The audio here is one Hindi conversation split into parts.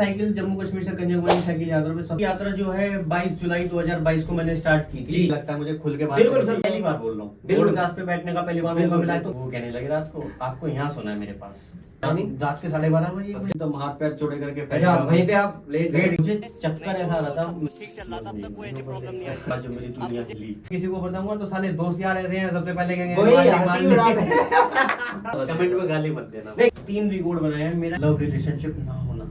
साइकिल जम्मू कश्मीर से कन्याकुमारी साइकिल यात्रा में सब यात्रा जो है 22 जुलाई 2022 को मैंने स्टार्ट की थी। लगता है मुझे खुल के बात बिल्कुल सर, पहली बार बोल रहा हूँ। बिल्कुल। पॉडकास्ट पे बैठने का पहली बार मौका मिला है, तो वो कहने लगे रात को आपको यहाँ सोना है मेरे पास। रात के 12:30 बजे एकदम हाथ पैर जोड़े करके अच्छा, वहीं पे आप लेट गए। मुझे चक्कर ऐसा आ रहा था, ठीक चल रहा था, अब तक कोई ऐसी प्रॉब्लम नहीं आई जो मेरी दुनिया हिली। किसी को बताऊंगा तो साले दोस्त यार ऐसे हैं, सबसे पहले कहेंगे वही हंसी उड़ा रहे हैं। कमेंट में गाली मत देना। 3 रिकॉर्ड बनाए हैं मेरा लव रिलेशनशिप ना होना।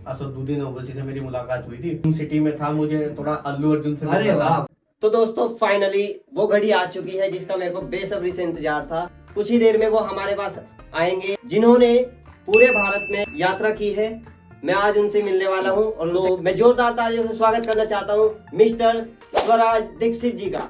असदुद्दीन ओवैसी से मेरी मुलाकात हुई थी, सिटी में था, मुझे थोड़ा अल्लू अर्जुन से अरे वाह। तो दोस्तों फाइनली वो घड़ी आ चुकी है जिसका मेरे को बेसब्री से इंतजार था। कुछ ही देर में वो हमारे पास आएंगे जिन्होंने पूरे भारत में यात्रा की है। मैं आज उनसे मिलने वाला हूं और तो मैं जोरदार तालियों से स्वागत करना चाहता हूं मिस्टर स्वराज दीक्षित जी का।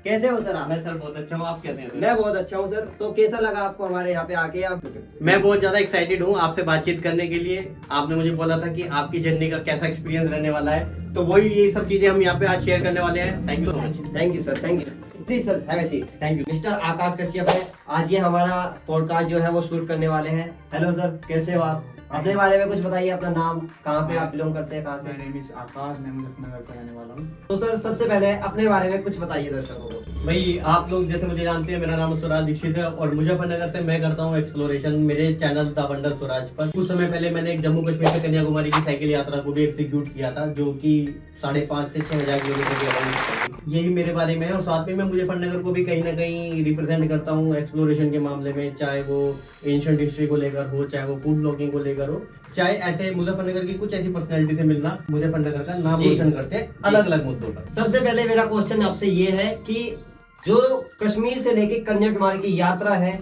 कैसे हो सर आप? मैं सर बहुत अच्छा हूँ, आप कैसे हैं? मैं बहुत अच्छा हूं सर। तो कैसा लगा आपको हमारे यहाँ पे आके? आप मैं बहुत ज्यादा एक्साइटेड हूँ आपसे बातचीत करने के लिए। आपने मुझे बोला था कि आपकी जर्नी का कैसा एक्सपीरियंस रहने वाला है, तो वही ये सब चीजें हम यहाँ पे आज शेयर करने वाले हैं। Thank you so much. Thank you sir, thank you. Please sir have a seat. Thank you. Mister Akash Kashyap है, आज ये हमारा पॉडकास्ट जो है वो शूट करने वाले हैं। हेलो सर, कैसे हो आप? अपने बारे में कुछ बताइए, अपना नाम, कहाँ पे आप बिलोंग करते हैं, कहाँ से? मेरा नेम इज आकाश, मैं मुजफ्फरनगर से रहने वाला हूँ। तो सर सबसे पहले अपने बारे में कुछ बताइए दर्शकों को। भाई आप लोग जैसे मुझे जानते हैं, मेरा नाम स्वराज दीक्षित है और मुजफ्फरनगर से मैं करता हूँ एक्सप्लोरेशन मेरे चैनल द वंडर स्वराज पर। कुछ समय पहले मैंने एक जम्मू कश्मीर से कन्याकुमारी की साइकिल यात्रा को भी एग्जीक्यूट किया था, जो कि 5,500 से 6,000 किलोमीटर के अराउंड। यही मेरे बारे में है और साथ में मैं मुजफ्फरनगर को भी कहीं ना कहीं रिप्रेजेंट करता हूँ एक्सप्लोरेशन के मामले में, चाहे वो एंशिएंट हिस्ट्री को लेकर हो, चाहे वो फूड ब्लॉगिंग को लेकर हो, चाहे ऐसे मुजफ्फरनगर की कुछ ऐसी पर्सनैलिटी से मिलना मुजफ्फरनगर का नाम रोशन करते हैं अलग अलग मुद्दों पर। सबसे पहले मेरा क्वेश्चन आपसे ये है कि जो कश्मीर से लेके कन्याकुमारी की यात्रा है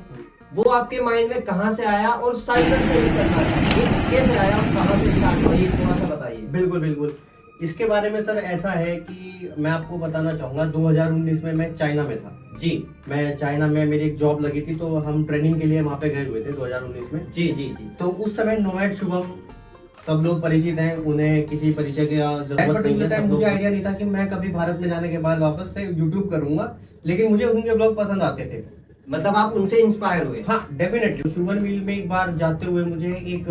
वो आपके माइंड में कहाँ से आया और साइकिल से ही करना था, ये कैसे आया और कहाँ से स्टार्ट हुआ, ये थोड़ा सा बताइए। बिल्कुल बिल्कुल। इसके बारे में सर ऐसा है कि मैं आपको बताना चाहूंगा 2019 में मैं चाइना में था जी। मैं चाइना में मेरी एक जॉब लगी थी, तो हम ट्रेनिंग के लिए वहाँ पे गए हुए थे 2019 में। जी जी जी। तो उस समय नोमैड शुभम सब लोग परिचित हैं, उन्हें किसी परिचय की जरूरत नहीं है। मुझे आइडिया नहीं था कि मैं कभी भारत में जाने के बाद वापस से यूट्यूब करूंगा, लेकिन मुझे उनके ब्लॉग पसंद आते थे। मतलब आप उनसे इंस्पायर हुए? हाँ डेफिनेटली। शुगर मिल में एक बार जाते हुए मुझे एक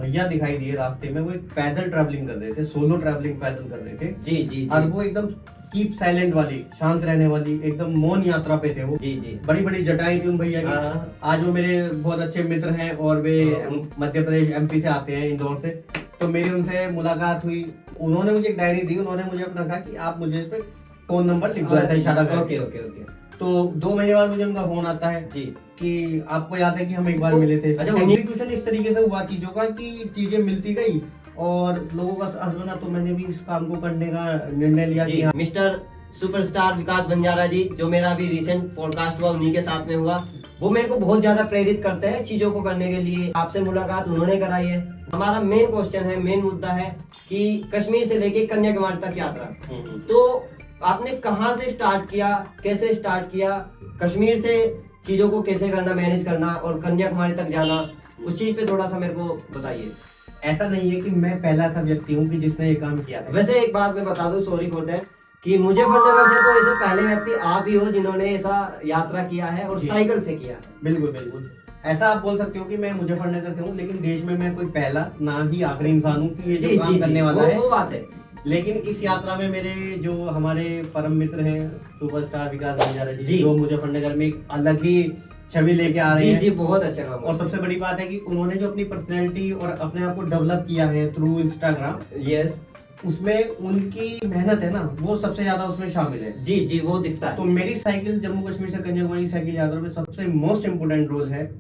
भैया दिखाई दिए रास्ते में, वो एक पैदल ट्रैवलिंग कर रहे थे, सोलो ट्रैवलिंग पैदल कर रहे थे। जी जी। और वो एकदम कीप साइलेंट वाली, शांत रहने वाली, एकदम मौन यात्रा पे थे वो। जी जी। बड़ी बड़ी जटाएं थी उन भैया की। आज वो मेरे बहुत अच्छे मित्र हैं और वे मध्य प्रदेश एमपी से आते हैं, इंदौर से। तो मेरी उनसे मुलाकात हुई, उन्होंने मुझे एक डायरी दी, उन्होंने मुझे अपना कहा कि आप मुझे इस पे फोन नंबर लिख दो, ऐसा इशारा करके। Okay okay okay. तो 2 महीने बाद मुझे उनका फोन आता है जी कि आपको याद है कि हम एक बार मिले थे। अच्छा, एग्जीक्यूशन इस तरीके से हुआ चीजों का कि चीजें मिलती गई और लोगों का साथ बना, तो मैंने भी इस काम को करने का निर्णय लिया कि मिस्टर सुपरस्टार विकास बंजारा जी, जो मेरा अभी रिसेंट पॉडकास्ट हुआ उन्हीं के साथ में हुआ, वो मेरे को बहुत ज्यादा प्रेरित करते हैं चीजों को करने के लिए। आपसे मुलाकात उन्होंने कराई है। हमारा मेन क्वेश्चन है, मेन मुद्दा है कि कश्मीर से लेके कन्याकुमारी तक यात्रा, तो आपने कहाँ से स्टार्ट किया, कैसे स्टार्ट किया, कश्मीर से चीजों को कैसे करना, मैनेज करना और कन्याकुमारी तक जाना, उस चीज पे थोड़ा सा मेरे को बताइए। ऐसा नहीं है कि मैं पहला सा व्यक्ति हूँ कि जिसने ये काम किया है। वैसे एक बात मैं बता दूं, सॉरी फॉर दैट, कि मुजफ्फरनगर से तो ऐसे पहले व्यक्ति आप ही हो जिन्होंने ऐसा यात्रा किया है और साइकिल से किया है। बिल्कुल बिल्कुल। ऐसा आप बोल सकते हो कि मैं मुजफ्फरनगर से हूँ, लेकिन देश में मैं कोई पहला ना ही आखिरी इंसान हूँ कि ये जो काम करने वाला है। वो बात है। लेकिन इस यात्रा में मेरे जो हमारे परम मित्र हैं सुपरस्टार विकास बंजारा जी, जो मुजफ्फरनगर में एक अलग ही छवि लेके आ रहे हैं। जी, बहुत अच्छा काम। और सबसे बड़ी बात है कि उन्होंने जो अपनी पर्सनैलिटी और अपने आप को डेवलप किया है थ्रू इंस्टाग्राम, यस, उसमें उनकी मेहनत है ना, वो सबसे ज्यादा उसमें शामिल है। जी जी, वो दिखता है। तो मेरी साइकिल जम्मू कश्मीर से कन्याकुमारी साइकिल यात्रा में सबसे मोस्ट इम्पोर्टेंट रोल है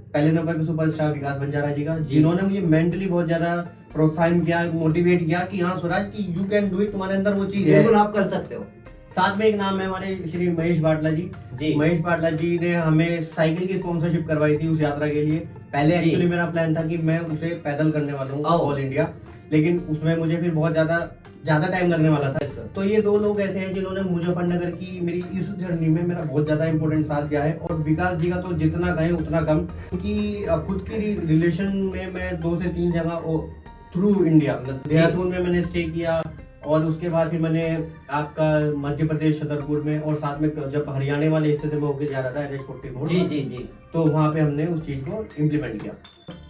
पहले नंबर पे सुपरस्टार विकास बंजारा जी का, जिन्होंने मुझे मेंटली बहुत ज्यादा प्रोत्साहन किया, मोटिवेट किया कि हाँ स्वराज की यू कैन डू इट, तुम्हारे अंदर वो चीज है, बिल्कुल आप कर सकते हो। साथ में एक नाम है हमारे श्री महेश बाटला जी। महेश बाटला जी ने हमें साइकिल की स्पॉन्सरशिप करवाई थी उस यात्रा के लिए। पहले एक्चुअली मेरा प्लान था कि मैं उसे पैदल करने वाला हूँ ऑल इंडिया, लेकिन उसमें मुझे फिर बहुत ज्यादा टाइम लगने वाला था। तो ये 2 लोग ऐसे हैं जिन्होंने मुजफ्फरनगर की मेरी इस जर्नी में मेरा बहुत ज्यादा इंपॉर्टेंट साथ दिया है। और विकास जी का तो जितना कहें उतना कम, क्योंकि खुद की रिलेशन में मैं 2 से 3 जगह थ्रू इंडिया, देहरादून में मैंने स्टे किया और उसके बाद फिर मैंने आपका मध्य प्रदेश छतरपुर में, और साथ में जब हरियाणा वाले हिस्से से मैं होकर जा रहा था NH-44, जी जी जी, तो वहाँ पे हमने उस चीज को इम्प्लीमेंट किया।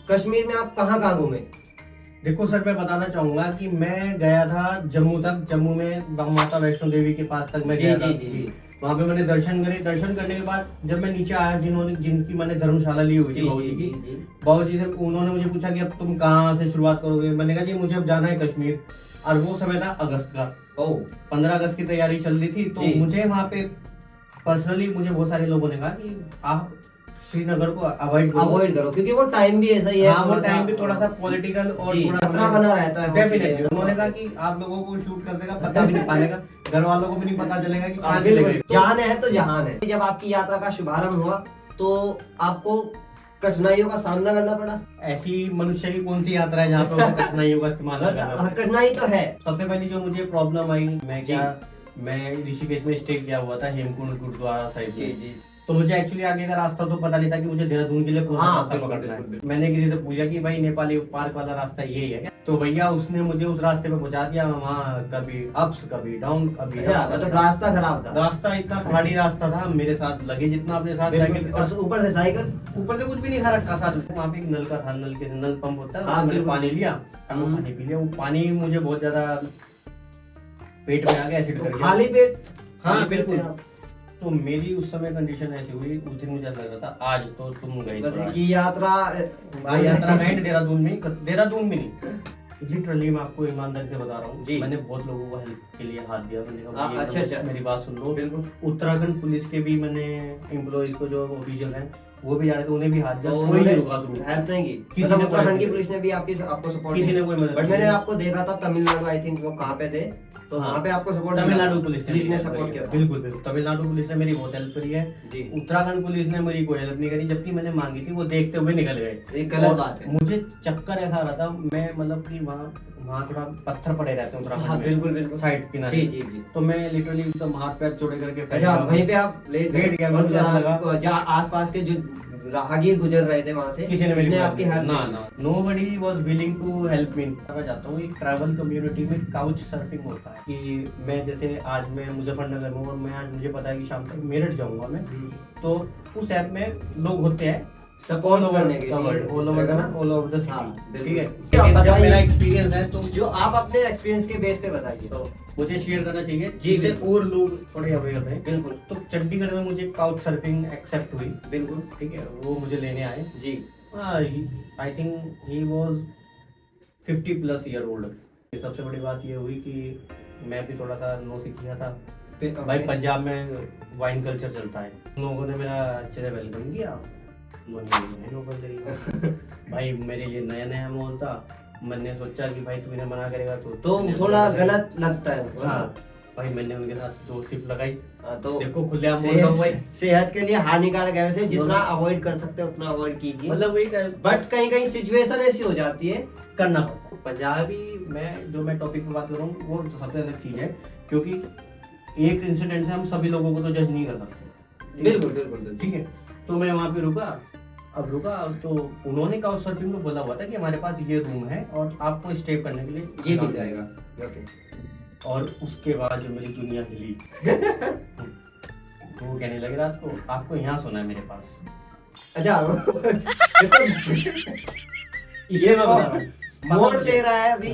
कश्मीर में आप कहाँ घूमे? देखो सर, मैं बताना चाहूंगा कि मैं गया था जम्मू तक। जम्मू में माता वैष्णो देवी के पास तक मैं जी, गया था। जी, जी। वहाँ पे मैंने दर्शन करे। दर्शन करने के बाद जब मैं नीचे आया, जिनकी मैंने धर्मशाला ली हुई थी बाबूजी की, बाबूजी से उन्होंने मुझे पूछा कि अब तुम कहाँ से शुरुआत करोगे। मैंने कहा जी मुझे अब जाना है कश्मीर। और वो समय था अगस्त का। 15 अगस्त की तैयारी चल रही थी। तो मुझे वहाँ पे पर्सनली मुझे बहुत सारे लोगों ने कहा कि आप श्रीनगर को अवॉइड करो, क्योंकि वो टाइम भी ऐसा ही है। हाँ, वो टाइम भी थोड़ा सा पॉलिटिकल और थोड़ा खतरा बना रहता है। डेफिनेटली उन्होंने कहा कि आप लोगों को शूट करने का पता भी नहीं पाएगा, घर वालों को भी नहीं पता चलेगा कि कहाँ चले गए। जान है तो जहान है। जब आपकी यात्रा का शुभारंभ हुआ तो आपको कठिनाइयों का सामना करना पड़ा। ऐसी मनुष्य की कौन सी यात्रा है जहाँ पे उसे कठिनाइयों का इस्तेमाल ना करना पड़े? कठिनाई तो है। सबसे पहले जो मुझे प्रॉब्लम आई, मैं ऋषिकेश में स्टे किया हुआ था हेमकुंड गुरुद्वारा साहिब में। तो मुझे एक्चुअली आगे का रास्ता तो पता नहीं था कि मुझे देहरादून के लिए कौन सा रास्ता पकड़ना है। मैंने किसी से पूछा कि भाई नेपाली पार्क वाला रास्ता यही है क्या? तो भैया उसने मुझे उस रास्ते पे पहुंचा दिया। वहाँ कभी अप्स कभी डाउन कभी मतलब रास्ता खराब था। रास्ता इतना पहाड़ी रास्ता था। मेरे साथ लगे जितना अपने साथ ऊपर से साइकिल, ऊपर से कुछ भी नहीं खा रखा साथ में। वहाँ पे एक नलका था, नल पंप होता है। मैंने पानी लिया, पानी पी लिया। वो पानी मुझे बहुत ज्यादा पेट में आ गया, एसिड करके। खाली पेट? हाँ बिल्कुल। तो मेरी उस समय कंडीशन ऐसी हुई, उस दिन मुझे लग रहा था आज तो तुम गए की यात्रा गए देहरादून में नहीं। लिटरली मैं आपको ईमानदारी से बता रहा हूँ, मैंने बहुत लोगों को हेल्प के लिए हाथ दिया। मैंने कहा अच्छा मेरी बात सुन लो। बिल्कुल। उत्तराखंड पुलिस के भी मैंने एम्प्लॉइज को जो ऑफिशियल हैं वो भी जा रहे थे, उन्हें भी हाथ दिया। कोई नहीं रुका, हेल्प नहीं की। किसी ने, उत्तराखंड की पुलिस ने भी आपको सपोर्ट, किसी ने कोई मदद। बट मैंने आपको देखा था तमिलनाडु, आई थिंक वो कहाँ पे थे, तो वहाँ पे आपको सपोर्ट तमिलनाडु पुलिस ने सपोर्ट किया। बिल्कुल बिल्कुल। तमिलनाडु पुलिस ने मेरी बहुत हेल्प करी है। उत्तराखंड पुलिस ने मेरी कोई हेल्प नहीं करी, जबकि मैंने मांगी थी, वो देखते हुए निकल गए। एक गलत बात है। मुझे चक्कर ऐसा आ रहा था, मैं मतलब कि वहाँ थोड़ा पत्थर पड़े रहते हैं उत्तराखंड में। बिल्कुल बिल्कुल साइड किनारे। जी। तो मैं लिटरली एकदम हाथ पैर जोड़े करके वहीं पे आप लेट गया। मुझे लगा जहाँ आसपास के जो राहगीर गुजर रहे थे वहाँ से, किसी ने मेरी आपकी हेल्प ना। Nobody was willing to help me. मैं चाहता हूँ एक ट्रैवल कम्युनिटी में काउच सर्फिंग होता है कि मैं जैसे आज मैं मुजफ्फरनगर में हूँ और मैं आज मुझे पता है कि शाम तक मेरठ जाऊंगा मैं, तो उस ऐप में लोग होते हैं सपोर्ट करने के लिए ऑल ओवर द सिटी। ठीक है, जब मेरा एक्सपीरियंस है तो जो आप अपने एक्सपीरियंस के बेस पे बताइए, तो मुझे शेयर करना चाहिए जिससे और लोग थोड़े अवेयर रहे। बिल्कुल। तो चंडीगढ़ में मुझे काउच सर्फिंग एक्सेप्ट हुई। बिल्कुल। ठीक है, वो मुझे लेने आए जी। I think he was 50+ year old. सबसे बड़ी बात ये हुई कि मैं भी थोड़ा सा नो सीख गया था। भाई पंजाब में वाइन कल्चर चलता है। लोगों ने मेरा अच्छे से वेलकम किया। भाई मेरे लिए नया नया माहौल था। मैंने सोचा कि भाई तू इन्हें मना करेगा तो थोड़ा गलत लगता है। हाँ भाई, मैंने उनके साथ 2 सिप लगाई। तो देखो खुलेआम बोल रहा हूँ भाई, सेहत के लिए हानिकारक है वैसे, जितना अवॉइड कर सकते हैं उतना अवॉइड कीजिए। मतलब वही, बट कहीं कहीं सिचुएशन ऐसी हो जाती है, करना पड़ता है। पंजाबी में जो मैं टॉपिक पे बात कर रहा हूँ वो सबसे अलग चीज है, क्योंकि एक इंसिडेंट से हम सभी लोगों को तो जज नहीं कर सकते। बिल्कुल बिल्कुल। ठीक है, तो मैं वहाँ पे रुका तो उन्होंने काउच सर्फिंग में बोला हुआ था कि हमारे पास ये रूम है और आपको स्टे करने के लिए ये मिल जाएगा। ओके। और उसके बाद जो मेरी दुनिया हिली वो कहने लगे रात को आपको यहाँ सोना है मेरे पास। अच्छा ये मोड़ ले रहा है अभी।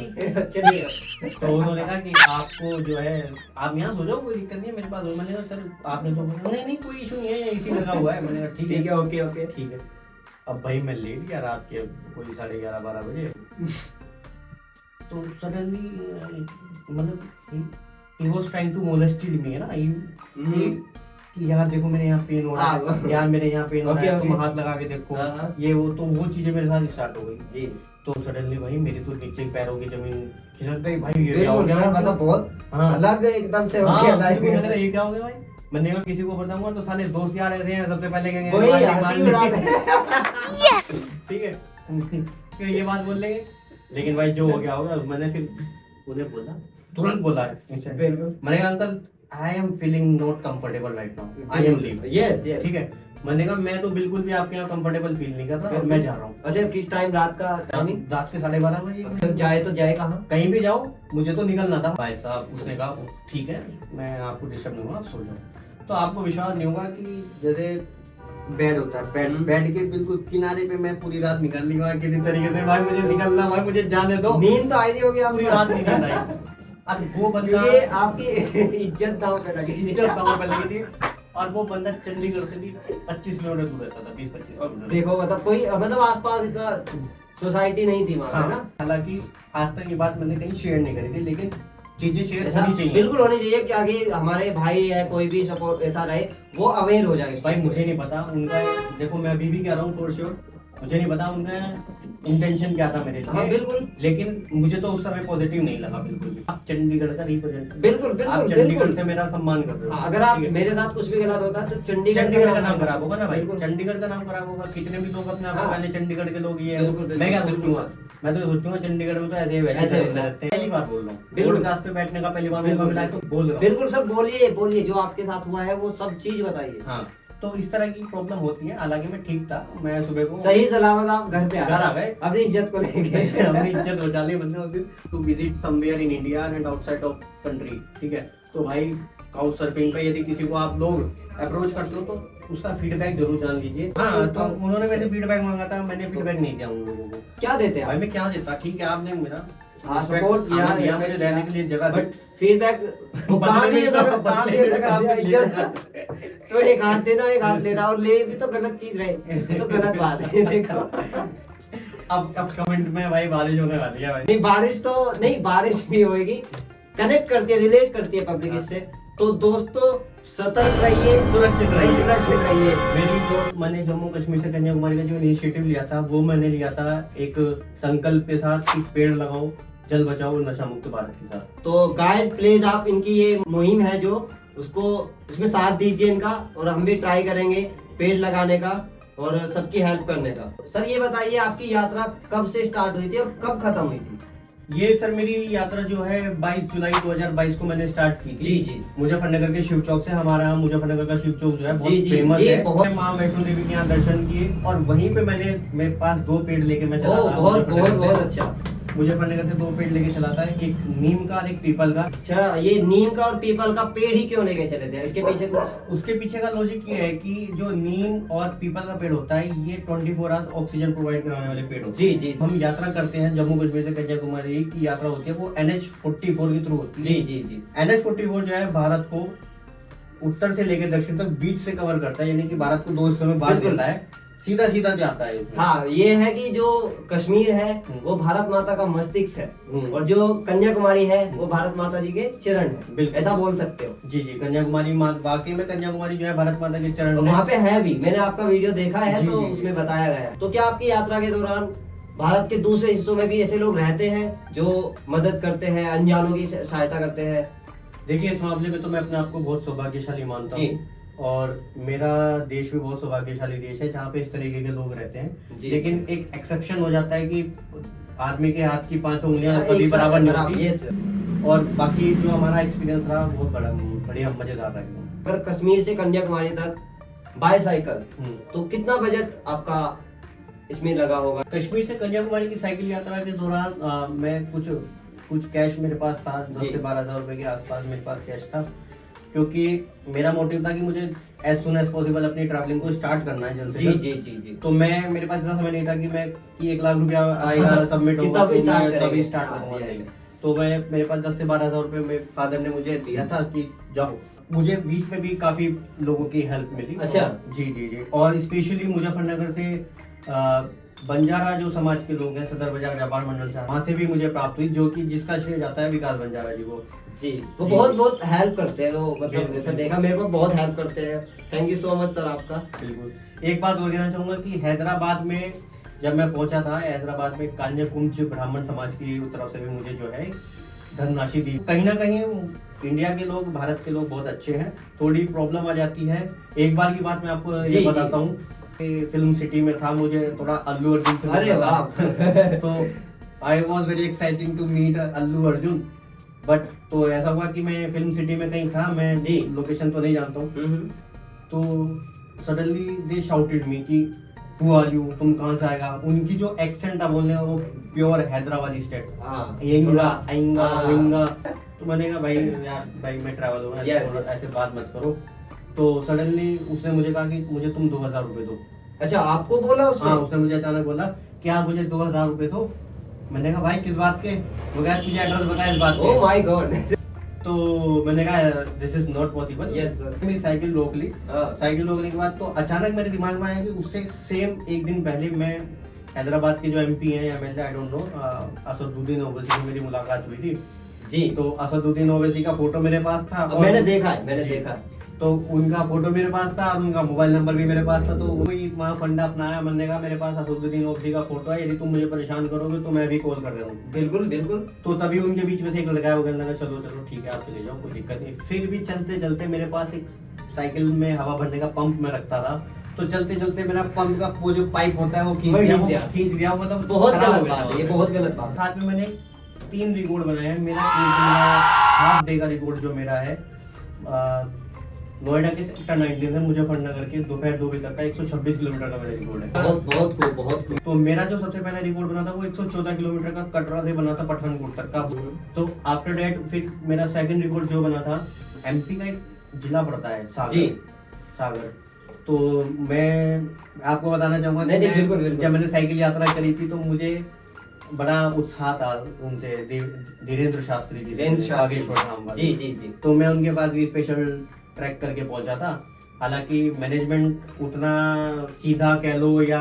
चलिए, तो उन्होंने कहा कि आपको जो है आप यहाँ सो जाओ, कोई दिक्कत नहीं है मेरे पास। मैंने कहा सर आपने तो नहीं कोई इशू नहीं है, इसी लगा हुआ है। मैंने कहा ठीक है ओके ठीक है। अब भाई मैं लेट गया रात के कोई 11:30-12 बजे। तो सडनली मतलब he was trying to molest me, है ना, कि यार देखो मेरे यहाँ पेन हो रहा है, यार मेरे यहाँ पेन हो रहा है, तुम हाथ लगा के देखो, ये वो। तो वो चीजें मेरे साथ स्टार्ट हो गई जी। तो सडनली भाई मेरी तो नीचे पैरों की जमीन खिसक गई। भाई ये क्या हो गया, मतलब बहुत अलग एकदम से हो गया। मैंने कहा ये क्या हो गया भाई। मैंने कहा किसी को बताऊंगा तो साले दोस्त यार ऐसे हैं, सबसे पहले कहेंगे यस ठीक है क्यों ये बात बोल लेंगे। लेकिन भाई जो हो गया होगा, मैंने फिर उन्हें बोला, तुरंत बोला है। मैंने कहा uncle I am feeling not comfortable right now, I am leave. Yes ठीक है। मैंने कहा मैं तो बिल्कुल भी आपके यहाँ कंफर्टेबल फील नहीं कर रहा और मैं जा रहा हूँ। अच्छा किस टाइम? रात का टाइमिंग रात के 12:30 बजे। जाए तो जाए कहाँ, कहीं भी जाओ, मुझे तो निकलना था। भाई साहब उसने कहा ठीक है मैं आपको डिस्टर्ब नहीं होगा, आप सो जाओ। तो आपको विश्वास नहीं होगा कि जैसे बेड होता है, बेड के बिल्कुल किनारे पे मैं पूरी रात निकल ली वहाँ किसी तरीके से, भाई मुझे निकलना, भाई मुझे जाने दो। नींद तो आई नहीं होगी पूरी आपको? रात नींद आई। अब वो बंदा, क्योंकि आपकी इज्जत दांव पे लगी थी। इज्जत दांव पे लगी थी, और वो बंदा चंडीगढ़ से भी 25 किलोमीटर दूर रहता था, 20-25 किलोमीटर। देखो मतलब कोई मतलब आसपास इतना सोसाइटी नहीं थी वहाँ पे ना। हालांकि आज तक ये बात मैंने कहीं शेयर नहीं करी थी, लेकिन चीजें शेयर ऐसा होनी चाहिए। बिल्कुल होनी चाहिए कि आगे हमारे भाई है कोई भी सपोर्ट ऐसा रहे, वो अवेयर हो जाए। भाई मुझे नहीं पता उनका, देखो मैं अभी भी कह रहा हूँ फॉर श्योर, मुझे नहीं पता उनका इंटेंशन क्या था मेरे लिए। हाँ बिल्कुल, लेकिन मुझे तो उस समय पॉजिटिव नहीं लगा बिल्कुल भी। आप चंडीगढ़ का रिप्रेजेंट, बिल्कुल आप बिल्कुल चंडीगढ़ बिल्कुल। से मेरा सम्मान कर रहे हो। हाँ, अगर आप ठीक है? मेरे साथ कुछ भी गलत होता है तो चंडीगढ़ का नाम खराब होगा ना भाई, बिल्कुल। चंडीगढ़ का नाम खराब होगा। कितने भी लोग अपने आप हाँ। को पहले चंडीगढ़ के लोग ये हैं। बिल्कुल, बिल्कुल, मैं क्या बिल्कुल, सोचूंगा, मैं तो सोचूंगा चंडीगढ़ में तो ऐसे वैसे ऐसे बंदे रहते हैं। पहली बार बोल रहा हूँ, बिल्कुल। पॉडकास्ट पे बैठने का पहली बार मौका बिल्कुल, मिला है, तो बोल रहा हूँ। बिल्कुल सर, बोलिए बोलिए जो आपके साथ हुआ है वो सब चीज बताइए। हाँ, तो इस तरह की प्रॉब्लम होती है। हालांकि मैं ठीक था, मैं सुबह को सही सलामत आप घर पे घर आ गए। अपनी इज्जत को लेके। अपनी इज्जत बचा ली बंदे उस दिन। To visit somewhere in India and outside of country, ठीक है। तो भाई काउच सर्फिंग पे यदि किसी को आप लोग अप्रोच करते हो तो उसका फीडबैक जरूर जान लीजिए। हाँ, तो उन्होंने मेरे फीडबैक मांगा था, मैंने फीडबैक नहीं दिया उन लोगों को। क्या देते हैं भाई आप? मैं क्या देता, ठीक है आपने मेरा सपोर्ट किया, दिया, मुझे रहने के लिए जगह दी। बट फीडबैक वो काम बदले ही में ऐसा तो- काम ही बदले ऐसा में कर दिया, तो इज्जत। तो एक हाथ देना एक हाथ लेना, और ले भी तो गलत चीज रहे तो गलत बात है। देखो अब कमेंट में भाई बारिश होने वाली है भाई। नहीं, बारिश तो नहीं, बारिश भी होएगी, कनेक्ट करती है, रिलेट करती है पब्लिक इससे। तो दोस्तों सतर्क रहिए, सुरक्षित रहिए। सुरक्षित रहिए। मेरी जो मैंने जम्मू कश्मीर से कन्याकुमारी का जो इनिशिएटिव लिया था, वो मैंने लिया था एक संकल्प के साथ कि पेड़ लगाओ, जल बचाओ, नशा मुक्त भारत के साथ। तो गाइस प्लीज आप इनकी ये मुहिम है जो उसको उसमें साथ दीजिए इनका, और हम भी ट्राई करेंगे पेड़ लगाने का और सबकी हेल्प करने का। सर ये बताइए आपकी यात्रा कब से स्टार्ट हुई थी और कब खत्म हुई थी? ये सर मेरी यात्रा जो है 22 जुलाई 2022 को मैंने स्टार्ट की थी। जी जी। मुजफ्फरनगर के शिव चौक से। हमारा यहाँ मुजफ्फरनगर का शिव चौक जो है बहुत जी, जी, फेमस जी, है। बहुत- मैं माँ वैष्णो देवी के यहाँ दर्शन किए, और वहीं पे मेरे पास 2 पेड़ लेके मैं चला ओह, था। बहुत बहुत मुजफ्फरनगर बहुत से। अच्छा। मुजफ्फरनगर से 2 पेड़ लेके चला था, एक नीम का और एक पीपल का। अच्छा, ये नीम का और पीपल का पेड़ ही क्यों लेके चले थे? इसके पीछे कुछ? उसके पीछे का लॉजिक ये है कि जो नीम और पीपल का पेड़ होता है, ये 24 आवर्स ऑक्सीजन प्रोवाइड कराने वाले पेड़ होते हैं। जी जी हम यात्रा करते हैं जम्मू कश्मीर से कन्याकुमारी की यात्रा होती है, वो NH44 के थ्रू होती है। जी जी जी। NH44 जो है भारत को उत्तर से लेकर दक्षिण तक बीच से कवर करता है, यानी कि भारत को 2 हिस्सों में बांट बिल्कुल। देता है, सीधा सीधा जाता है उसमें। हाँ, ये है कि जो कश्मीर है वो भारत माता का मस्तिष्क है, और जो कन्याकुमारी है वो भारत माता जी के चरण है। बिल्कुल। ऐसा बोल सकते हो। जी जी, कन्याकुमारी वाकई में कन्याकुमारी जो है भारत माता के चरण में। वहाँ पे है भी, मैंने आपका वीडियो देखा है जी, तो जी, जी। उसमें बताया गया है। तो क्या आपकी यात्रा के दौरान भारत के दूसरे हिस्सों में भी ऐसे लोग रहते हैं जो मदद करते हैं, अनजानों की सहायता करते हैं? देखिए, इस मामले में तो मैं अपने आप को बहुत सौभाग्यशाली मानता जी। हूँ, और मेरा देश भी बहुत सौभाग्यशाली देश है जहाँ पे इस तरीके के लोग रहते हैं। जी। लेकिन एक एक्सेप्शन हो जाता है कि आदमी के हाथ की 5 उंगलियां एक कभी साथ बराबर नहीं बराबर, होती। ये सर। और बाकी जो हमारा एक्सपीरियंस रहा बहुत बढ़िया मजेदार रहा एकदम। अगर कश्मीर से कन्याकुमारी तक बाईसाइकिल, हम्म। तो कितना बजट आपका इसमें लगा होगा? कश्मीर से कन्याकुमारी की साइकिल यात्रा के दौरान मैं कुछ कैश मेरे पास था, 10 जी। से 12,000 रुपए के आसपास मेरे पास कैश था, क्योंकि मेरा मोटिव था कि मुझे एज सुन एज पॉसिबल अपनी ट्रैवलिंग को स्टार्ट करना है जल्द से जी जल्द। जी जी जी। तो मेरे पास ऐसा समय नहीं था कि 1 लाख रुपया आएगा, सबमिट कि होगा तभी तो start मैं तभी करेंगे। स्टार्ट हाँ, करूंगा। ये है। तो मेरे पास 10 से 12,000 रुपए मेरे फादर ने मुझे दिया था कि जाओ। मुझे बीच में भी काफी लोगों की हेल्प मिली। अच्छा। जी जी जी। और स्पेशली मुजफ्फरनगर से बंजारा जो समाज के लोग हैं, सदर बाजार व्यापार मंडल से, वहाँ से भी मुझे प्राप्त हुई, जो कि जिसका श्रेय जाता है विकास बंजारा जी को। जी, वो जी। बहुत हेल्प करते हैं वो, मतलब बिल्कुल, जैसे बिल्कुल। देखा मेरे को बहुत हेल्प करते हैं। Thank you so much sir आपका। बिल्कुल। एक बात और कहना चाहूंगा कि हैदराबाद में जब मैं पहुंचा था, हैदराबाद में कान्याकुंज ब्राह्मण समाज की तरफ से भी मुझे जो है धनराशि दी। कहीं ना कहीं इंडिया के लोग, भारत के लोग बहुत अच्छे हैं। थोड़ी प्रॉब्लम आ जाती है। एक बार की बात मैं आपको जी, ये जी। बताता हूँ कि फिल्म सिटी में था, मुझे थोड़ा अल्लू अर्जुन से अरे मिलना था। वाह। तो I was very exciting to meet Allu Arjun, but तो ऐसा हुआ कि मैं फिल्म सिटी में कहीं था, मैं जी। लोकेशन तो नहीं जानता हूँ। तो सडनली दे शाउटेड मी कि हु आर यू, तुम कहाँ से आएगा। उनकी जो एक्सेंट था बोलने का, वो प्योर हैदराबादी स्टेट, हाँ, आएंगा आएंगा हाँ। आएंगा। तो मैंने कहा भाई यार, भाई मैं ट्रैवल हूँ, Yes, ऐसे बात मत करो। तो सडनली उसने मुझे कहा कि मुझे तुम 2000 रुपए दो। अच्छा, आपको बोला उसने? हाँ, उसने मुझे अचानक बोला कि आप मुझे 2000 रुपए दो। मैंने कहा भाई किस बात के? वो कहा तुझे एड्रेस बता इस बात ओह के। My God. तो मैंने कहा this is not possible. Yes, sir. मेरी साइकिल रोक ली। हाँ। साइकिल रोकने के बाद तो अचानक मेरे दिमाग में आया कि उससे सेम एक दिन पहले मैं हैदराबाद के जो एमपी हैं या MLA I don't know Asaduddin Owaisi से मेरी मुलाकात हुई थी। जी, तो असदुद्दीन ओवैसी का फोटो मेरे पास था और मैंने देखा है, मैंने जी। देखा है। तो उनका फोटो मेरे पास था और उनका मोबाइल नंबर भी मेरे पास था। तो वही वहाँ फंडा अपनाया। मैंने कहा मेरे पास असदुद्दीन ओवैसी का फोटो है, यदि तुम मुझे परेशान करोगे तो मैं भी कॉल कर रहा हूँ। बिल्कुल बिल्कुल। तो तभी उनके बीच में से एक लड़का है, वो कहने लगा चलो चलो ठीक है आप चले जाओ, कोई दिक्कत नहीं। फिर भी चलते चलते मेरे पास एक साइकिल में हवा भरने का पंप में रखता था। तो चलते चलते मेरा पंप का वो जो पाइप होता है वो खींच दिया मतलब बहुत खराब हो गलत गया बात है, वहाँ ये पे। बहुत गलत बात है। साथ में मैंने 3 रिकॉर्ड बनाए हैं। मेरा हाफ डे का रिकॉर्ड जो मेरा है नोएडा के सेक्टर 19 से मुजफ्फरनगर के दोपहर 2 बजे तक का 126 किलोमीटर का मेरा रिकॉर्ड है। बहुत बहुत खूब, बहुत खूब। तो मेरा जो सबसे पहला रिकॉर्ड बना था वो 114 किलोमीटर का कटरा से बना था पठानकोट तक का। तो आफ्टर दैट फिर मेरा सेकंड रिकॉर्ड जो बना था, एमपी का एक जिला पड़ता है जी। सागर। तो मैं आपको बताना चाहूंगा नहीं, कि नहीं, बिल्कुल, बिल्कुल। जब मैंने साइकिल यात्रा करी थी तो मुझे बड़ा उत्साह था उनसे, धीरेन्द्र शास्त्री जी से, धीरेन्द्र शास्त्री। बागेश्वर धाम वाले। जी जी जी। तो मैं उनके पास भी स्पेशल ट्रैक करके पहुंचा था। हालांकि मैनेजमेंट उतना सीधा कह लो या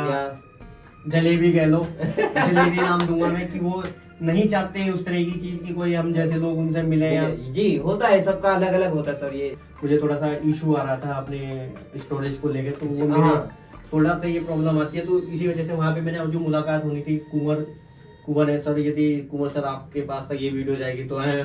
जलेबी कह लो, जलेबी नाम दूंगा मैं, कि वो नहीं चाहते उस तरह की चीज की कोई हम जैसे लोग उनसे मिले या जी, होता है, सबका अलग अलग होता है सर। ये मुझे थोड़ा सा इशू आ रहा था अपने स्टोरेज को लेकर, तो वो हाँ। मेरे थोड़ा सा ये प्रॉब्लम आती है। तो इसी वजह से वहाँ पे मैंने जो मुलाकात होनी थी कुंवर है सर, यदि कुंवर सर आपके पास तक ये वीडियो जाएगी तो आई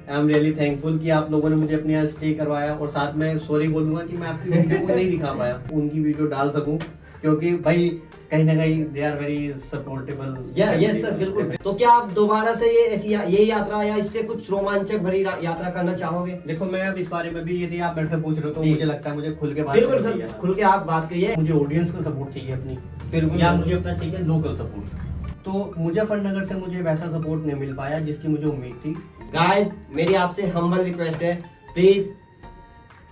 एम रियली थैंकफुल कि आप लोगों ने मुझे अपने यहाँ स्टे करवाया। और साथ में सॉरी बोलूंगा कि मैं आपकी वीडियो को नहीं दिखा पाया, उनकी वीडियो डाल सकूं, क्योंकि भाई कहीं ना कहीं they are very supportable. Yes sir, बिल्कुल। तो क्या आप दोबारा से ये यात्रा या इससे कुछ रोमांचक भरी यात्रा करना चाहोगे? देखो मैं अब इस बारे में भी, यदि आप मेरे से पूछ रहे हो तो जी। मुझे लगता है मुझे खुल के बात बिल्कुल करनी सर, चाहिए। खुल के आप बात करिए। मुझे ऑडियंस का सपोर्ट चाहिए अपनी, बिल्कुल। या मुझे अपना चाहिए लोकल सपोर्ट। तो मुजफ्फरनगर से मुझे वैसा सपोर्ट नहीं मिल पाया जिसकी मुझे उम्मीद थी। गाइस, मेरी आपसे हम्बल रिक्वेस्ट है, प्लीज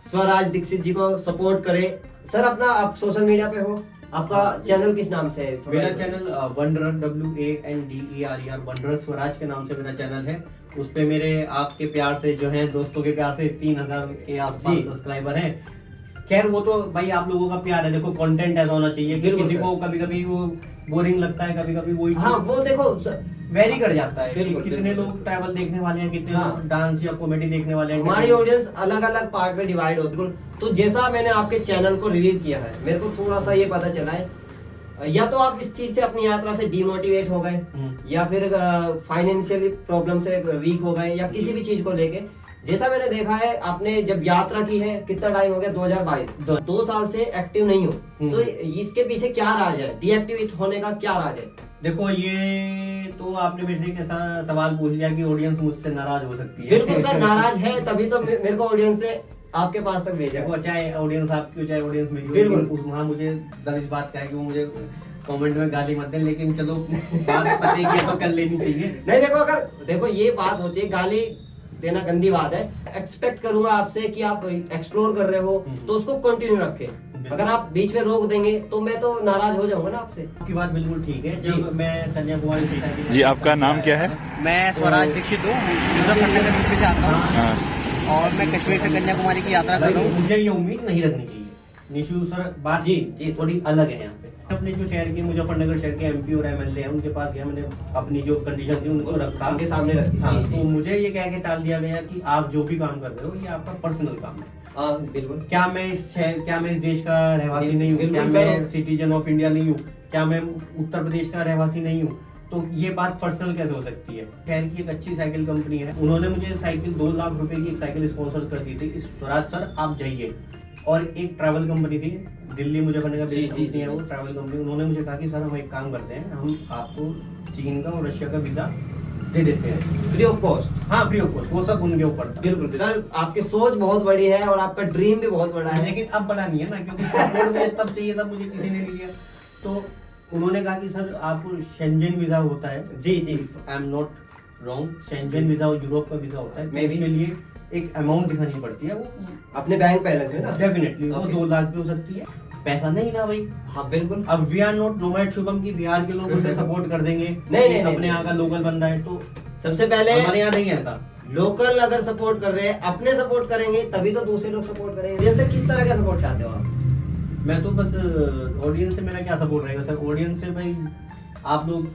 स्वराज दीक्षित जी को सपोर्ट करें। सर अपना आप सोशल मीडिया पे हो, आपका चैनल किस नाम से है? मेरा channel wanderer WANDERER wanderer Swaraj के नाम से मेरा चैनल है। उस पे मेरे आपके प्यार से जो है, दोस्तों के प्यार से 3000 के आसपास जी। सब्सक्राइबर हैं। खैर वो तो भाई आप लोगों का प्यार है। देखो कंटेंट ऐसा होना चाहिए कि बिल्कुल किसी सर। को कभी कभी वो बोरिंग लगता है, कभी कभी वही हाँ, वो देखो वेरी कर जाता है कि बिल्कुल, कितने बिल्कुल। लोग ट्रैवल देखने वाले हैं, कितने हाँ। लोग डांस या कॉमेडी देखने वाले हैं। हमारी ऑडियंस अलग अलग पार्ट में डिवाइड होती है। तो जैसा मैंने आपके चैनल को रिव्यू किया है, मेरे को थोड़ा सा ये पता चला है, या तो आप इस चीज से अपनी यात्रा से डिमोटिवेट हो गए, या फिर फाइनेंशियली प्रॉब्लम से वीक हो गए, या किसी भी चीज को लेके। जैसा मैंने देखा है, आपने जब यात्रा की है, कितना टाइम हो गया? 2022, 2 साल से एक्टिव नहीं हो। तो इसके पीछे क्या राज है? डीएक्टिवेट होने का क्या राज है? देखो ये तो आपने मेरे से एक ऐसा सवाल पूछ लिया कि ऑडियंस मुझसे नाराज हो सकती है। बिल्कुल सर, नाराज है, तभी तो मेरे को ऑडियंस ने आपके पास तक भेजा। देखो चाहे ऑडियंस आपकी हो चाहे ऑडियंस मेरी हो, बिल्कुल। लेकिन वहाँ मुझे दर इस बात का है कि वो मुझे कमेंट में गाली मत दें, लेकिन चलो बात पते की तो कर लेनी चाहिए। नहीं, देखो ये बात होती है, गाली देना गंदी बात है। एक्सपेक्ट करूंगा आपसे कि आप एक्सप्लोर कर रहे हो तो उसको कंटिन्यू रखें। अगर आप बीच में रोक देंगे तो मैं तो नाराज हो जाऊंगा ना आपसे। आपकी बात बिल्कुल ठीक है। जी। जब मैं कन्याकुमारी से जी, आपका नाम क्या है? मैं स्वराज दीक्षित हूँ, मुजफ्फरनगर यूपी से आता हूँ हाँ। और मैं कश्मीर से कन्याकुमारी की यात्रा कर रहा हूँ। मुझे ये उम्मीद नहीं रखनी चाहिए। निशु सर बात जी थोड़ी अलग है यहाँ पे। अपने जो शहर के मुजफ्फरनगर शहर के एमपी और एमएलए हैं उनके पास गया, मैंने अपनी जो कंडीशन थी उनको रखा, उनके सामने रखी। हाँ, जी, तो मुझे ये कह के टाल दिया गया कि आप जो भी काम कर रहे हो ये आपका पर्सनल काम है। हाँ, बिल्कुल। क्या मैं इस देश का रहवासी नहीं हूँ? बिल्कुल क्या सर। मैं सिटीजन ऑफ इंडिया नहीं हूँ? क्या मैं उत्तर प्रदेश का रहवासी नहीं हूँ? तो ये बात पर्सनल कैसे हो सकती है? शहर की एक अच्छी साइकिल कंपनी है, उन्होंने मुझे साइकिल 2 लाख रुपए की एक साइकिल स्पॉन्सर कर दी थी कि स्वराज सर आप जाइए। और एक ट्रैवल कंपनी थी दिल्ली मुजफ्फरनगर जी, बेस्ड जी, कंपनी है वो ट्रैवल कंपनी, उन्होंने मुझे कहा कि सर हम एक काम करते हैं, हम आपको चीन का और रशिया का वीजा दे देते हैं फ्री ऑफ कॉस्ट। हाँ फ्री ऑफ कॉस्ट, वो सब उनके ऊपर था। बिल्कुल सर, आपकी सोच बहुत बड़ी है और आपका ड्रीम भी बहुत बड़ा है। लेकिन अब बड़ा नहीं है ना, क्योंकि सपोर्ट मुझे तब चाहिए तब मुझे किसी ने नहीं दिया। तो उन्होंने कहा कि सर आपको शेंजन वीजा होता है। जी जी। I am not wrong, Schengen visa और यूरोप का वीजा होता है, Maybe. उसके लिए एक अमाउंट दिखानी पड़ती है, वो अपने बैंक बैलेंस में ना। डेफिनेटली वो Okay. 2 लाख भी हो सकती है। पैसा नहीं था भाई। हाँ बिल्कुल। अब we are not nomad Shubham की बिहार के लोग उसे सपोर्ट कर देंगे, नहीं, अपने यहाँ का लोकल बंदा है, तो सबसे पहले हमारे यहाँ नहीं है ऐसा। लोकल अगर सपोर्ट कर रहे हैं, अपने सपोर्ट करेंगे तभी तो दूसरे लोग सपोर्ट करेंगे। जैसे किस तरह का सपोर्ट चाहते हो आप? मैं तो बस ऑडियंस से मेरा क्या सपोर्ट रहेगा सर, ऑडियंस से भाई आप लोग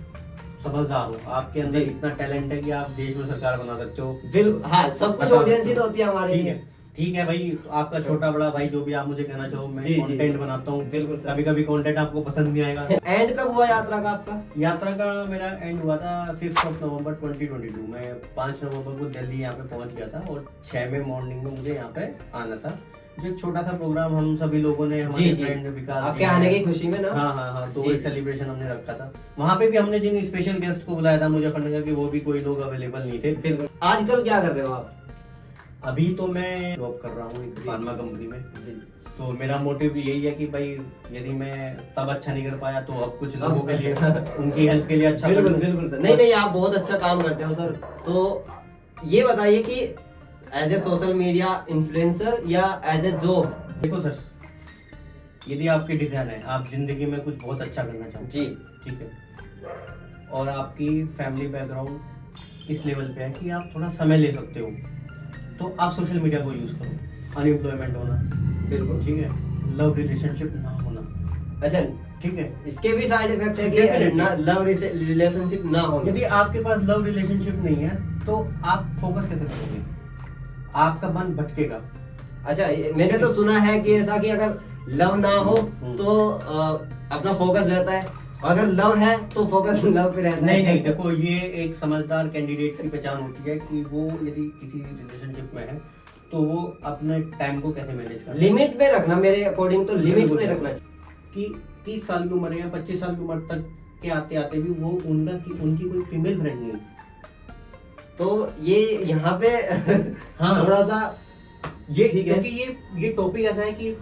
समझदार हो, आपके अंदर जी। इतना टैलेंट है कि आप देश में सरकार बना सकते हो। बिल्कुल हाँ, सब कुछ बता ऑडियंस सकते ही हो। तो होती है हमारे ठीक लिए। है, ठीक है भाई, आपका छोटा बड़ा भाई जो भी आप मुझे कहना चाहो, मैं जी, जी, कंटेंट जी। बनाता हूँ। बिल्कुल सर। कभी कभी कंटेंट आपको पसंद नहीं आएगा। एंड कब हुआ यात्रा का आपका? यात्रा का मेरा एंड हुआ था 5 नवंबर 2022। मैं 5 नवंबर को दिल्ली यहाँ पे पहुंच गया था और 6 में मॉर्निंग में मुझे यहाँ पे आना था। जो एक छोटा सा प्रोग्राम हम सभी लोगों ने, जी हमारे जी, फ्रेंड विकास आपके जी आने हैं। की खुशी में ना। हाँ, तो जी। एक सेलिब्रेशन हमने रखा था। वहाँ पे भी हमने जिन स्पेशल गेस्ट को बुलाया था मुजफ्फरनगर के, वो भी कोई लोग अवेलेबल नहीं थे। बिल्कुल। आजकल क्या कर रहे हो आप? अभी तो मैं जॉब कर रहा हूँ एक फार्मा कंपनी में। जी। तो मेरा मोटिव यही है कि भाई यदि मैं तब अच्छा नहीं कर पाया तो अब कुछ लोगों के लिए, उनकी हेल्प के लिए अच्छा कर बिल्कुल दूं। बिल्कुल सर। नहीं नहीं, आप बहुत अच्छा काम करते हो सर। तो ये बताइए कि as a social media influencer या एज ए जॉब? देखो सर, यदि आपकी डिजाइन है, आप जिंदगी में कुछ बहुत अच्छा करना चाहते जी। ठीक है, और आपकी फैमिली बैकग्राउंड इस लेवल पे है कि आप थोड़ा समय ले सकते हो, तो आप सोशल मीडिया को यूज करो। अनएम्प्लॉयमेंट होना, बिल्कुल। ठीक है, लव रिलेशनशिप ना होना, अच्छा, ठीक है। इसके भी साइड इफेक्ट है कि Definitely. ना लव रिलेशनशिप ना हो। यदि आपके पास लव रिलेशनशिप नहीं है तो आप फोकस कैसे करोगे, आपका मन भटकेगा। अच्छा, मैंने तो सुना है कि ऐसा कि अगर लव ना हो तो अपना फोकस रहता है, अगर लव है तो फोकस लव पे रहता है। नहीं, देखो ये एक समझदार कैंडिडेट की पहचान होती है कि वो यदि किसी रिलेशनशिप में है तो वो अपने टाइम को कैसे मैनेज कर। लिमिट में रखना, मेरे अकॉर्डिंग तो लिमिट में रखना चाहिए। कि 30 साल की उम्र है या 25 साल की उम्र तक के आते आते भी वो उनकी कोई फीमेल फ्रेंड नहीं। तो ये यहाँ पे हाँ। थोड़ा सा ये ठीक है। क्योंकि ये टॉपिक ऐसा है कि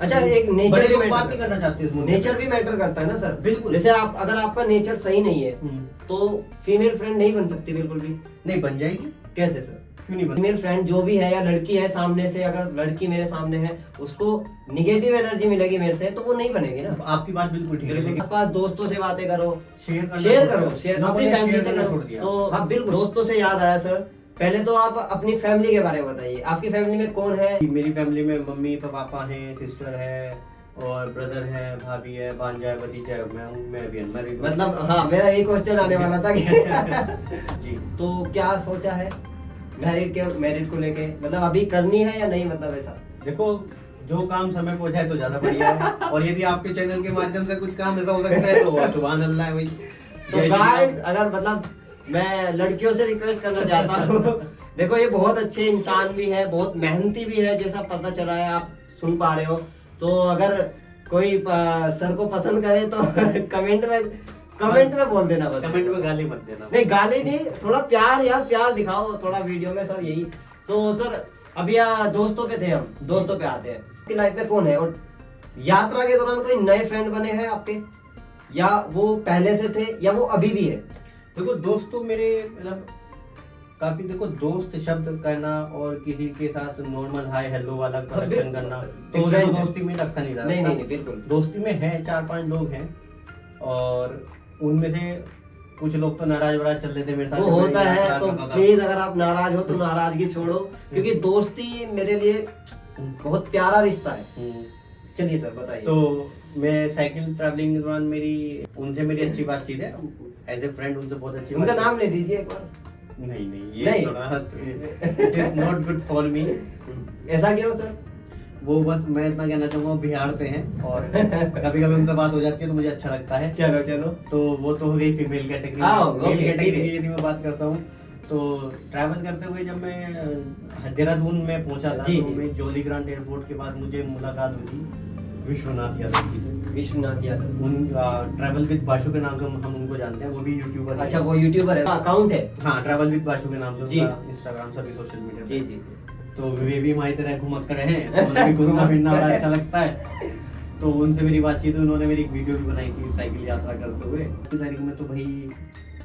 अच्छा, एक बड़े नेचर लोग बात नहीं करना चाहते इस मुद्दे पे। नेचर भी मैटर करता है ना सर। बिल्कुल। जैसे आप, अगर आपका नेचर सही नहीं है हम्म, तो फीमेल फ्रेंड नहीं बन सकती बिल्कुल भी। नहीं बन जाएगी, कैसे सर? क्यों नहीं बन। फीमेल फ्रेंड जो भी है या लड़की है सामने से, अगर लड़की मेरे सामने है उसको निगेटिव एनर्जी मिलेगी मेरे से, तो वो नहीं बनेगी ना। आपकी बात बिल्कुल ठीक है, लेकिन आसपास दोस्तों से बातें करो, शेयर करो, शेयर लोगों अपनी ने फैमिली शेयर से करना करो। छोड़ दिया। तो हाँ बिल्कुल। दोस्तों से याद आया सर, पहले तो आप अपनी फैमिली के बारे में बताइए। आपकी फैमिली में कौन है? मेरी फैमिली में मम्मी पापा हैं, सिस्टर है और ब्रदर है, भाभी है, भांजा है, भतीजा है, मैं हूँ, मैं भी अनमैरिड हूँ। मतलब हाँ, मेरा यही क्वेश्चन आने वाला था कि जी। तो क्या सोचा है मैरिड को लेके? मतलब अभी करनी है या नहीं, मतलब ऐसा? देखो, जो काम समय को जाए तो ज्यादा बढ़िया है, और यदि आपके चैनल के माध्यम से कुछ काम ऐसा हो सकता है तो सुभान अल्लाह है भाई। तो जय श्री गाइस, राम। अगर मतलब मैं लड़कियों से रिक्वेस्ट करना चाहता हूँ देखो, ये बहुत अच्छे इंसान भी है, बहुत मेहनती भी है, जैसा पता चला है, आप सुन पा रहे हो। तो अगर कोई सर को पसंद करे तो कमेंट में बोल देना बस। कमेंट में गाली मत देना। नहीं, गाली नहीं, थोड़ा प्यार यार, प्यार दिखाओ थोड़ा वीडियो में सर, यही। तो सर अभी दोस्तों पे थे हम, दोस्तों पे आते हैं। आपकी लाइफ में कौन है, और यात्रा के दौरान कोई नए फ्रेंड बने हैं आपके, या वो पहले से थे, या वो अभी भी है? देखो, दोस्त तो मेरे मतलब काफी, देखो दोस्त शब्द कहना और किसी के साथ नॉर्मल हाय हेलो वाला कनेक्शन करना, तो Friend है। दोस्ती में रखा नहीं जाता। नहीं, बिल्कुल। दोस्ती में है 4-5 लोग हैं, और उनमें से कुछ लोग तो नाराज वराज चल रहे थे मेरे साथ। वो होता मैं है, यार तो करता था। प्लीज अगर आप नाराज हो तो नाराजगी छोड़ो, क्योंकि दोस्ती मेरे लिए बहुत प्यारा रिश्ता है। हम्म। चलिए सर बताइए। तो मैं साइकिल ट्रैवलिंग के दौरान उनसे मेरी अच्छी बातचीत है, एज ए फ्रेंड उनसे बहुत अच्छी उनका बातचीत नाम ले दीजिए एक बार। है। नहीं, ये नहीं। थोड़ा it is not good for me. ऐसा क्यों सर? वो बस मैं इतना कहना चाहूंगा, बिहार से हैं और कभी कभी उनसे बात हो जाती है तो मुझे अच्छा लगता है। चलो। तो वो तो हो गई फीमेल कैटेगरी। हाँ, मेल okay, कैटेगरी ठीक है। की यदि मैं बात करता हूँ तो ट्रैवल करते हुए जब मैं देहरादून में पहुंचा था, जी, तो जी। मैं जॉली ग्रांट एयरपोर्ट के बाद मुझे मुलाकात हुई थी विश्वनाथ यादव जी से। विश्वनाथ यादव। उन ट्रैवल विद बाशु के नाम से हम उनको जानते हैं, वो भी यूट्यूबर। अच्छा, वो यूट्यूबर है, अकाउंट है? हाँ, ट्रैवल विद बाशु के नाम से जी। उनका इंस्टाग्राम सभी सोशल मीडिया पे। जी। तो वे भी हमारी तरह घूमत करे हैं, उन्हें भी घूमना फिरना बड़ा अच्छा लगता है। तो उनसे मेरी बातचीत हुई, उन्होंने मेरी एक वीडियो भी बनाई थी साइकिल यात्रा करते हुए। इस तारीख में तो भाई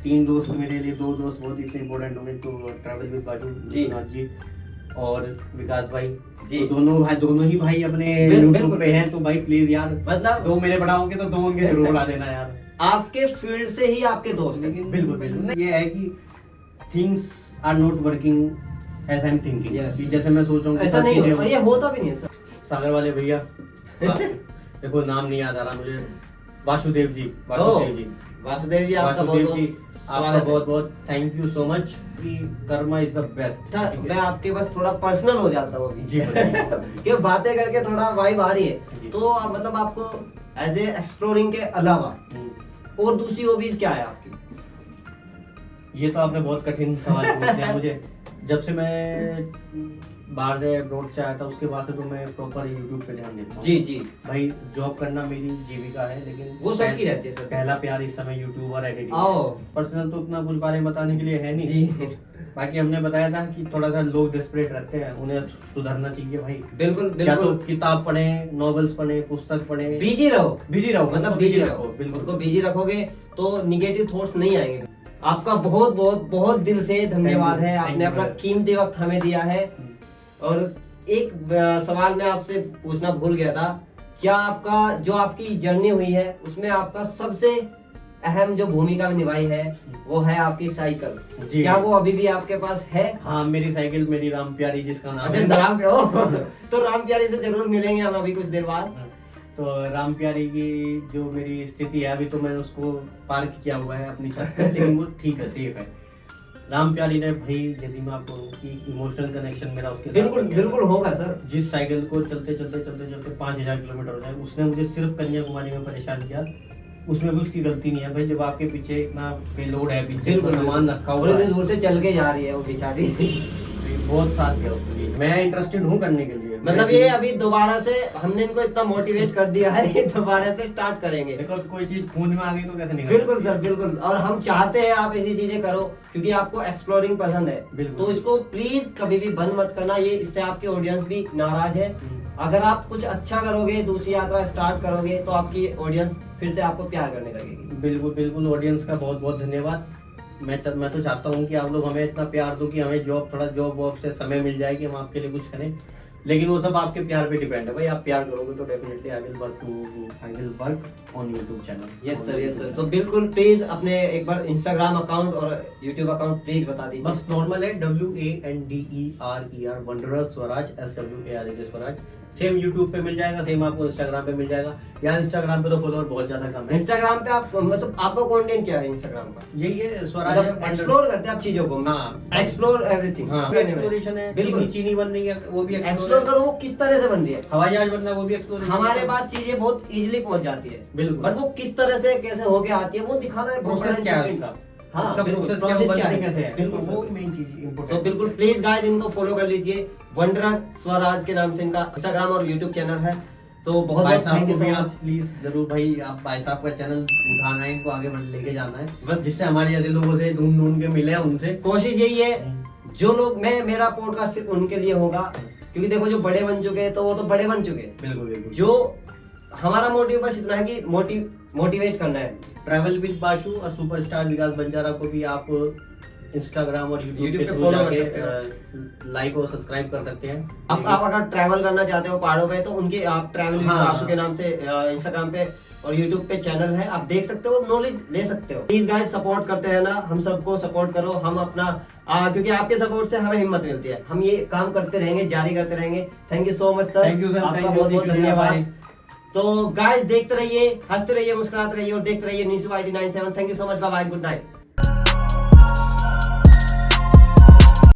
3 दोस्त मेरे लिए, 2 दोस्त बहुत इतने इम्पोर्टेंट होंगे, तो ट्रैवल विद बाजू जी। विश्वनाथ जी और विकास भाई जी। तो दोनों ही भाई अपने बिल्कुल। YouTube पे हैं, तो भाई प्लीज यार, मतलब 2 मेरे बड़ा होंगे तो 2 उनके जरूर बढ़ा देना यार। आपके फील्ड से ही आपके दोस्त हैं। लेकिन बिल्कुल ये है कि things are not working as I am thinking, Yes. कि जैसे मैं सोच रहा हूँ ऐसा नहीं होता, ये होता भी नहीं है सर। सागर वाले भैया देखो नाम नहीं याद आ रहा मुझे, वासुदेव जी वासुदेव जी आपका वासुदेव बहुत जी बहुत आपका स्वागत है। बहुत बहुत थैंक यू सो मच कि कर्मा इज द बेस्ट। अच्छा, मैं आपके पास थोड़ा पर्सनल हो जाता हूँ अभी जी बताइए। क्योंकि बातें करके थोड़ा वाइब आ रही है, जी। तो आप मतलब आपको एज ए एक्सप्लोरिंग के अलावा और दूसरी हॉबीज क्या है आपकी? ये तो आपने बहुत कठिन सवाल पूछ लिया मुझे। जब से मैं बाहर से अब्रॉड से आया था उसके बाद से तो मैं प्रॉपर यूट्यूब पे ध्यान देता हूँ। जी जी, भाई जॉब करना मेरी जीविका है, लेकिन वो सबकी रहती है सर। पहला प्यार इस समय यूट्यूब और एडिटिंग। आओ। पर्सनल तो उतना कुछ बारे में बताने के लिए है नहीं जी बाकी हमने बताया था कि थोड़ा सा लोग डिस्परेट रहते हैं, उन्हें सुधरना चाहिए भाई। बिल्कुल या तो बिल्कुल, किताब पढ़े, नॉवेल्स पढ़े, पुस्तक पढ़े, बिजी रहो, बिजी रहो, मतलब बिजी बिजी रखो, रहो, बिल्कुल। उनको बिजी रखोगे तो निगेटिव थॉट्स नहीं आएंगे। आपका बहुत बहुत बहुत दिल से धन्यवाद Thank you, है, thank आपने you, अपना brother. कीमती वक्त हमें दिया है। और एक सवाल मैं आपसे पूछना भूल गया था, क्या आपका जो आपकी जर्नी हुई है उसमें आपका सबसे अहम जो भूमिका निभाई है वो है आपकी साइकिल, जी। क्या वो अभी भी आपके पास है? हाँ मेरी साइकिल, मेरी राम प्यारी जिसका नाम अच्छा, है। राम तो राम प्यारी से जरूर मिलेंगे हम अभी कुछ देर बाद। तो राम प्यारी की जो मेरी स्थिति है, अभी तो मैंने उसको पार्क किया हुआ है अपनी छत पे, लेकिन वो ठीक है, सेफ है। राम प्यारी ने भाई, यदि मैं आपको इमोशनल कनेक्शन मेरा उसके साथ बिल्कुल हो गया। बिल्कुल होगा सर। जिस साइकिल को चलते 5000 किलोमीटर हो जाए, उसने मुझे सिर्फ कन्याकुमारी में परेशान किया, उसमें भी उसकी गलती नहीं है भाई। जब आपके पीछे इतना पेलोड है, पीछे बिल्कुल सामान रखा हुआ और इतनी है, दूर से चल के जा रही है वो बेचारी। बहुत साथ दिया उसके लिए। मैं इंटरेस्टेड हूँ करने के लिए। मतलब ये अभी दोबारा से हमने इनको इतना मोटिवेट कर दिया है, ये दोबारा से स्टार्ट करेंगे। देखो कोई चीज खून में आ गई तो कैसे निकल बिल्कुल सर, बिल्कुल। और हम चाहते हैं आप ऐसी चीजें करो क्योंकि आपको एक्सप्लोरिंग पसंद है, बिल्कुल। तो इसको प्लीज कभी भी बंद मत करना। ये इससे आपकी ऑडियंस भी नाराज है। अगर आप कुछ अच्छा करोगे, दूसरी यात्रा स्टार्ट करोगे, तो आपकी ऑडियंस फिर से आपको प्यार करने लगेगी। बिल्कुल बिल्कुल, ऑडियंस का बहुत बहुत धन्यवाद। मैं तो चाहता हूँ कि आप लोग हमें इतना प्यार दो कि हमें जॉब वॉब से समय मिल जाए कि हम आपके लिए कुछ करें, लेकिन वो सब आपके प्यार पे डिपेंड है भाई। आप प्यार करोगे तो definitely I will work on YouTube channel. Yes sir, yes sir. तो बिल्कुल प्लीज अपने एक बार इंस्टाग्राम अकाउंट और यूट्यूब अकाउंट प्लीज बता दीजिए। बस नॉर्मल है, WANDERER wanderer Swaraj, SWARAJ Swaraj. Same YouTube पे मिल जाएगा, सेम आपको इंस्टाग्राम पे मिल जाएगा। यार इंस्टाग्राम पे तो फॉलोअर बहुत ज्यादा कम है। इंस्टाग्राम पे आप मतलब आपका कंटेंट क्या है इंस्टाग्राम का? यही है स्वराज, मतलब एक्सप्लोर करते हैं आप चीजों को? हाँ। Explore everything. हाँ एक्सप्लोरेशन है। बिल्कुल। चीनी बन रही है वो भी एक्सप्लोर करो वो किस तरह से बन रही है। हवाई जहाज बनना है वो भी एक्सप्लोरेशन। हमारे पास चीजें बहुत इजीली पहुंच जाती है, बिल्कुल। बट वो किस तरह से कैसे होके आती है वो दिखाना है। प्रोसेस क्या है उसका? हाँ, उसका बिल्कुल, प्रोसेस क्या process बनते क्या है? कैसे है? बिल्कुल, वो सर। मेन चीज तो इंपॉर्टेंट। बिल्कुल प्लीज गाइस इनको फॉलो कर लीजिए। वंडरर स्वराज के नाम से इनका इंस्टाग्राम और यूट्यूब चैनल है। तो बहुत भाई बहुत साहब थैंक यू को सो भी आप मच। प्लीज जरूर भाई, आप भाई साहब का चैनल उठाना है, इनको आगे लेके जाना है, बस जिससे हमारे जैसे लोगों से ढूंढ के मिले उनसे। कोशिश यही है, जो लोग मेरा पॉडकास्ट सिर्फ उनके लिए होगा, क्योंकि देखो जो बड़े बन चुके हैं तो वो तो बड़े बन चुके हैं। बिल्कुल बिल्कुल। जो हमारा मोटिव बस इतना है कि मोटिवेट करना है। ट्रैवल विद बाशु और सुपरस्टार विकास बंजारा को भी आप इंस्टाग्राम और यूट्यूब पे follow कर सकते लाइक और सब्सक्राइब कर सकते हैं। आप अगर ट्रैवल करना चाहते हो पहाड़ों पे तो उनके आप ट्रैवल हाँ। आशु के नाम से इंस्टाग्राम पे और यूट्यूब पे चैनल है, आप देख सकते हो, नॉलेज ले सकते हो। प्लीज गाइस सपोर्ट करते रहना, हम सबको सपोर्ट करो। हम अपना क्योंकि आपके सपोर्ट से हमें हिम्मत मिलती है, हम ये काम करते रहेंगे, जारी करते रहेंगे। Thank you so much sir. Thank you sir, आपका थैंक यू, बहुत बहुत शुक्रिया भाई। धन्यवाद। तो गाइस देखते रहिए, हंसते रहिए, मुस्कुराते रहिए और देखते रहिए news 89.7। Thank you so much, bye bye, good night.